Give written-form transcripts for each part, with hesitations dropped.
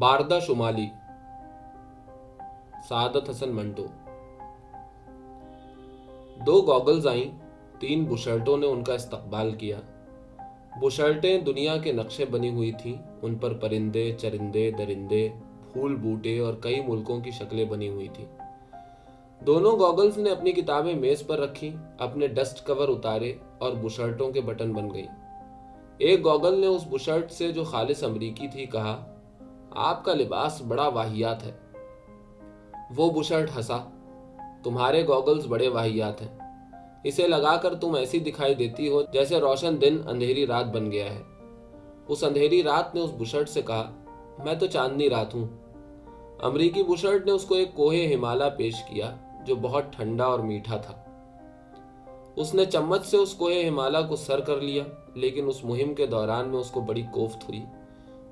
बारदा शुमाली, सादत हसन मंटो। दो गॉगल्स आईं, 3 बुशर्टों ने उनका इस्तकबाल किया। बुशर्टें दुनिया के नक्शे बनी हुई थीं, उन पर परिंदे, चरिंदे, दरिंदे, फूल बूटे और कई मुल्कों की शक्लें बनी हुई थीं। दोनों गॉगल्स ने अपनी किताबें मेज पर रखी, अपने डस्ट कवर उतारे और बुशर्टों के बटन बन गई। एक गॉगल ने उस बुशर्ट से जो खालिस अमरीकी थी कहा, आपका लिबास बड़ा वाहियात है। वो बुशर्ट हंसा, तुम्हारे गॉगल्स बड़े वाहियात हैं। इसे लगाकर तुम ऐसी दिखाई देती हो जैसे रोशन दिन अंधेरी रात बन गया है। उस अंधेरी रात ने उस बुशर्ट से कहा, मैं तो चांदनी रात हूं। अमरीकी बुशर्ट ने उसको एक कोहे हिमालय पेश किया जो बहुत ठंडा और मीठा था। उसने चम्मच से उस कोहे हिमालय को सर कर लिया, लेकिन उस मुहिम के दौरान में उसको बड़ी कोफ्त हुई।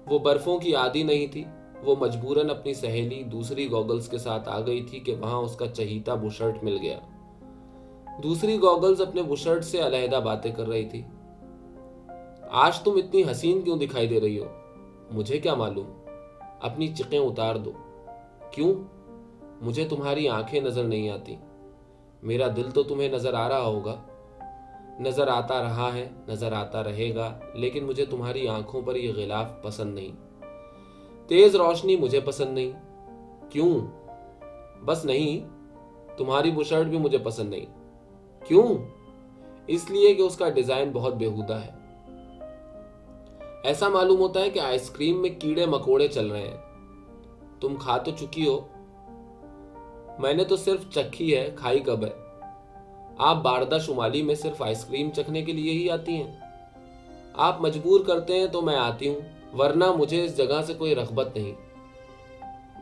वो बर्फों की आदी नहीं थी। वो मजबूरन अपनी सहेली दूसरी गॉगल्स के साथ आ गई थी कि वहां उसका चहीता बुशर्ट मिल गया। दूसरी गॉगल्स अपने बुशर्ट से अलहदा बातें कर रही थी। आज तुम इतनी हसीन क्यों दिखाई दे रही हो? मुझे क्या मालूम, अपनी चिकें उतार दो। क्यों? मुझे तुम्हारी आंखें नजर नहीं आती। मेरा दिल तो तुम्हें नजर आ रहा होगा। नजर आता रहा है, नजर आता रहेगा, लेकिन मुझे तुम्हारी आंखों पर यह गिलाफ पसंद नहीं। तेज रोशनी मुझे पसंद नहीं। क्यों? बस नहीं। तुम्हारी बुशर्ट भी मुझे पसंद नहीं। क्यों? इसलिए कि उसका डिजाइन बहुत बेहुदा है। ऐसा मालूम होता है कि आइसक्रीम में कीड़े मकोड़े चल रहे हैं। तुम खा तो चुकी हो। मैंने तो सिर्फ चखी है, खाई कब है? आप बारदा शुमाली में सिर्फ आइसक्रीम चखने के लिए ही आती हैं। आप मजबूर करते हैं तो मैं आती हूं, वरना मुझे इस जगह से कोई रग़बत नहीं।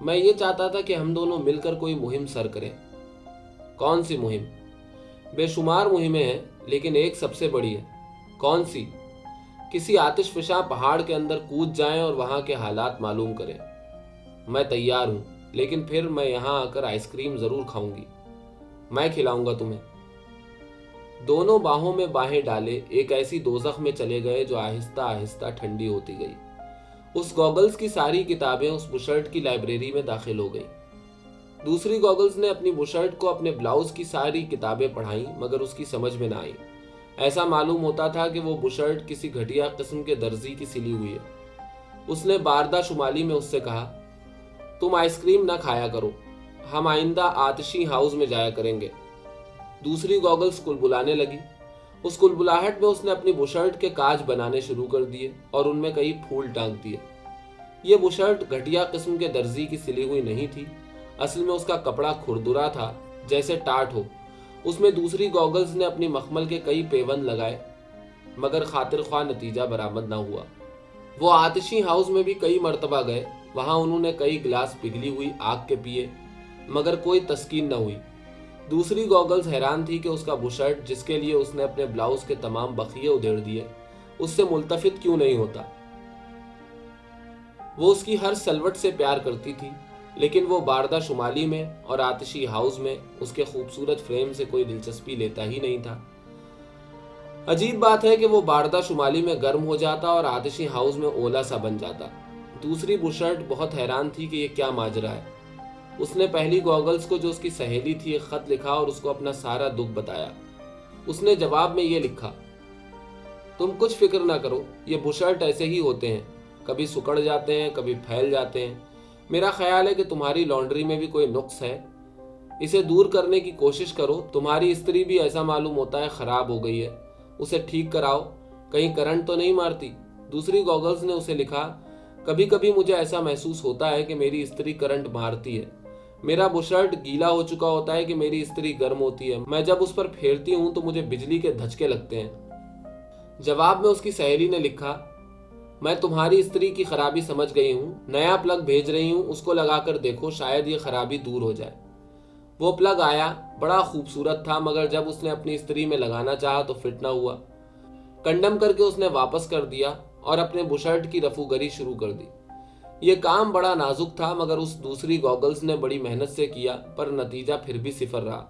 मैं ये चाहता था कि हम दोनों मिलकर कोई मुहिम सर करें। कौन सी मुहिम? बेशुमार मुहिमें हैं, लेकिन एक सबसे बड़ी है। कौन सी? किसी आतिशफशा पहाड़ के अंदर कूद जाएं और वहां के हालात मालूम करें। मैं तैयार हूं, लेकिन फिर मैं यहां आकर आइसक्रीम जरूर खाऊंगी। मैं खिलाऊंगा तुम्हें। दोनों बाहों में बाहें डाले एक ऐसी दोज़ख में चले गए जो आहिस्ता आहिस्ता ठंडी होती गई। उस गॉगल्स की सारी किताबें उस बुशर्ट की लाइब्रेरी में दाखिल हो गई। दूसरी गॉगल्स ने अपनी बुशर्ट को अपने ब्लाउज की सारी किताबें पढ़ाई, मगर उसकी समझ में ना आई। ऐसा मालूम होता था कि वो बुशर्ट किसी घटिया किस्म के दर्जी की सिली हुई है। उसने बारदा शुमाली में उससे कहा, तुम आइसक्रीम ना खाया करो, हम आइंदा आतिशी हाउस में जाया करेंगे। दूसरी गॉगल्स कुलबुलाने लगी। उस कुलबुलाहट में उसने अपनी बुशर्ट के काज बनाने शुरू कर दिए और उनमें कई फूल टांग दिए। ये बुशर्ट घटिया किस्म के दर्जी की सिली हुई नहीं थी। असल में उसका कपड़ा खुरदुरा था, जैसे टाट हो। उसमें दूसरी गॉगल्स ने अपनी मखमल के कई पेवन लगाए, मगर खातिर ख्वाह नतीजा बरामद ना हुआ। वो आतिशी हाउस में भी कई मरतबा गए। वहां उन्होंने कई गिलास पिघली हुई आग के पिए, मगर कोई तस्कीन न हुई। दूसरी गॉगल्स हैरान थी कि उसका बुशर्ट, जिसके लिए उसने अपने ब्लाउज के तमाम बखिए उधेड़ दिए, उससे मुल्तफित क्यों नहीं होता। वो उसकी हर सलवट से प्यार करती थी, लेकिन वो बारदा शुमाली में और आतिशी हाउस में उसके खूबसूरत फ्रेम से कोई दिलचस्पी लेता ही नहीं था। अजीब बात है कि वो बारदा शुमाली में गर्म हो जाता और आतिशी हाउस में ओला सा बन जाता। दूसरी बुशर्ट बहुत हैरान थी कि ये क्या माजरा है। उसने पहली गॉगल्स को, जो उसकी सहेली थी, एक खत लिखा और उसको अपना सारा दुख बताया। उसने जवाब में ये लिखा, तुम कुछ फिक्र ना करो, ये बुशर्ट ऐसे ही होते हैं, कभी सुकड़ जाते हैं, कभी फैल जाते हैं। मेरा ख्याल है कि तुम्हारी लॉन्ड्री में भी कोई नुक्स है। इसे दूर करने की कोशिश करो। तुम्हारी इस्त्री भी ऐसा मालूम होता है खराब हो गई है, उसे ठीक कराओ। कहीं करंट तो नहीं मारती? दूसरी गॉगल्स ने उसे लिखा, कभी कभी मुझे ऐसा महसूस होता है कि मेरी इस्त्री करंट मारती है। मेरा बुशर्ट गीला हो चुका होता है कि मेरी इस्त्री गर्म होती है। मैं जब उस पर फेरती हूं तो मुझे बिजली के धचके लगते हैं। जवाब में उसकी सहेली ने लिखा, मैं तुम्हारी इस्त्री की खराबी समझ गई हूं, नया प्लग भेज रही हूं, उसको लगाकर देखो, शायद ये खराबी दूर हो जाए। वो प्लग आया, बड़ा खूबसूरत था, मगर जब उसने अपनी इस्त्री में लगाना चाहा तो फिट ना हुआ। कंडम करके उसने वापस कर दिया और अपने बुशर्ट की रफूगरी शुरू कर दी। ये काम बड़ा नाजुक था, मगर उस दूसरी गॉगल्स ने बड़ी मेहनत से किया, पर नतीजा फिर भी सिफर रहा।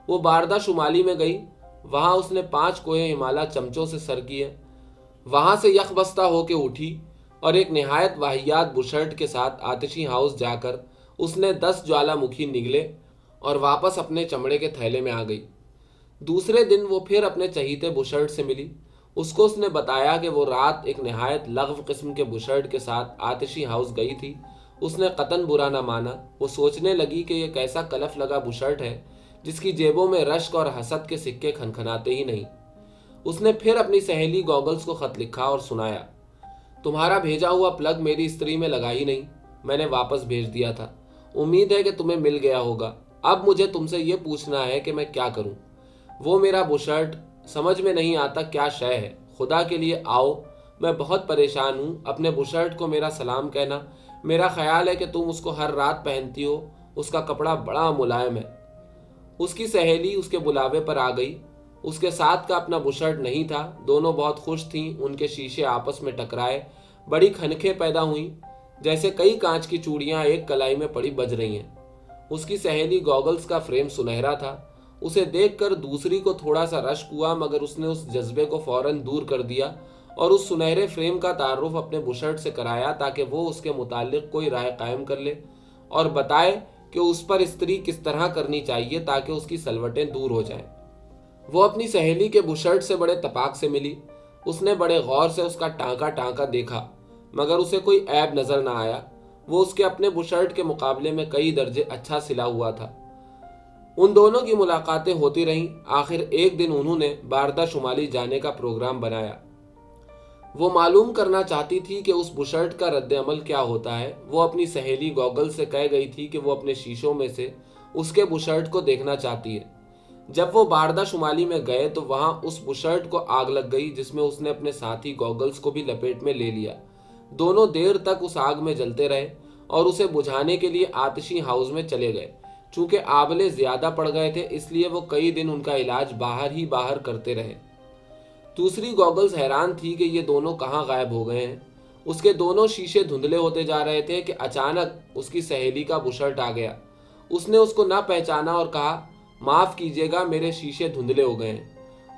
वो बारदा शुमाली में गई। वहां उसने 5 कोहे हिमालय चमचों से सर किए। वहां से यखबस्ता होके उठी اور ایک نہایت واہیات بشرٹ کے ساتھ آتشی ہاؤس جا کر اس نے 10 جوالا مکھی نگلے اور واپس اپنے چمڑے کے تھیلے میں آ گئی۔ دوسرے دن وہ پھر اپنے چہیتے بشرٹ سے ملی۔ اس نے بتایا کہ وہ رات ایک نہایت لغو قسم کے بشرٹ کے ساتھ آتشی ہاؤس گئی تھی۔ اس نے قطن برا نہ مانا۔ وہ سوچنے لگی کہ یہ کیسا کلف لگا بشرٹ ہے جس کی جیبوں میں رشک اور حسد کے سکے کھنکھناتے ہی نہیں۔ اس نے پھر اپنی سہیلی گوگلز کو خط لکھا اور سنایا، تمہارا بھیجا ہوا پلگ میری استری میں لگا ہی نہیں، میں نے واپس بھیج دیا تھا، امید ہے کہ تمہیں مل گیا ہوگا۔ اب مجھے تم سے یہ پوچھنا ہے کہ میں کیا کروں؟ وہ میرا بشرٹ سمجھ میں نہیں آتا کیا شے ہے، خدا کے لیے آؤ، میں بہت پریشان ہوں، اپنے بشرٹ کو میرا سلام کہنا، میرا خیال ہے کہ تم اس کو ہر رات پہنتی ہو، اس کا کپڑا بڑا ملائم ہے۔ اس کی سہیلی اس کے بلاوے پر آ گئی۔ اس کے ساتھ کا اپنا بشرٹ نہیں تھا۔ دونوں بہت خوش تھیں۔ ان کے شیشے آپس میں ٹکرائے، بڑی کھنکیں پیدا ہوئیں، جیسے کئی کانچ کی چوڑیاں ایک کلائی میں پڑی بج رہی ہیں۔ اس کی سہیلی گوگلز کا فریم سنہرا تھا۔ اسے دیکھ کر دوسری کو تھوڑا سا رشک ہوا، مگر اس نے اس جذبے کو فوراً دور کر دیا اور اس سنہرے فریم کا تعارف اپنے بشرٹ سے کرایا تاکہ وہ اس کے متعلق کوئی رائے قائم کر لے اور بتائے کہ اس پر استری کس طرح کرنی چاہیے تاکہ اس کی سلوٹیں دور ہو جائیں۔ وہ اپنی سہیلی کے بشرٹ سے بڑے تپاک سے ملی۔ اس نے بڑے غور سے اس کا ٹانکا دیکھا، مگر اسے کوئی عیب نظر نہ آیا۔ وہ اس کے اپنے بشرٹ کے مقابلے میں کئی درجے اچھا سلا ہوا تھا۔ ان دونوں کی ملاقاتیں ہوتی رہیں۔ آخر ایک دن انہوں نے باردہ شمالی جانے کا پروگرام بنایا۔ وہ معلوم کرنا چاہتی تھی کہ اس بشرٹ کا رد عمل کیا ہوتا ہے۔ وہ اپنی سہیلی گوگل سے کہہ گئی تھی کہ وہ اپنے شیشوں میں سے اس کے بشرٹ کو دیکھنا چاہتی ہے۔ جب وہ باردہ شمالی میں گئے تو وہاں اس بشرٹ کو آگ لگ گئی جس میں اس نے اپنے ساتھی گوگلز کو بھی لپیٹ میں لے لیا۔ دونوں دیر تک اس آگ میں جلتے رہے اور اسے بجھانے کے لیے آتشی ہاؤس میں چلے گئے۔ چونکہ آبلے زیادہ پڑ گئے تھے اس لیے وہ کئی دن ان کا علاج باہر کرتے رہے۔ دوسری گوگلز حیران تھی کہ یہ دونوں کہاں غائب ہو گئے ہیں۔ اس کے دونوں شیشے دھندلے ہوتے جا رہے تھے کہ اچانک اس کی سہیلی کا بشرٹ آ گیا۔ اس نے اس کو نہ پہچانا اور کہا، معاف کیجیے گا، میرے شیشے دھندلے ہو گئے ہیں۔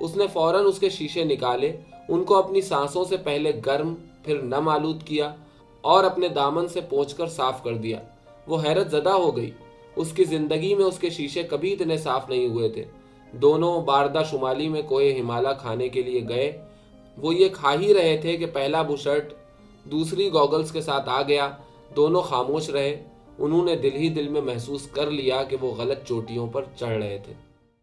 اس نے فوراً اس کے شیشے نکالے، ان کو اپنی سانسوں سے پہلے گرم پھر نم آلود کیا اور اپنے دامن سے پونچھ کر صاف کر دیا۔ وہ حیرت زدہ ہو گئی۔ اس کی زندگی میں اس کے شیشے کبھی اتنے صاف نہیں ہوئے تھے۔ دونوں باردہ شمالی میں کوہ ہمالہ کھانے کے لیے گئے۔ وہ یہ کھا ہی رہے تھے کہ پہلا بشرٹ دوسری گوگلز کے ساتھ آ گیا۔ دونوں خاموش رہے۔ انہوں نے دل ہی دل میں محسوس کر لیا کہ وہ غلط چوٹیوں پر چڑھ رہے تھے۔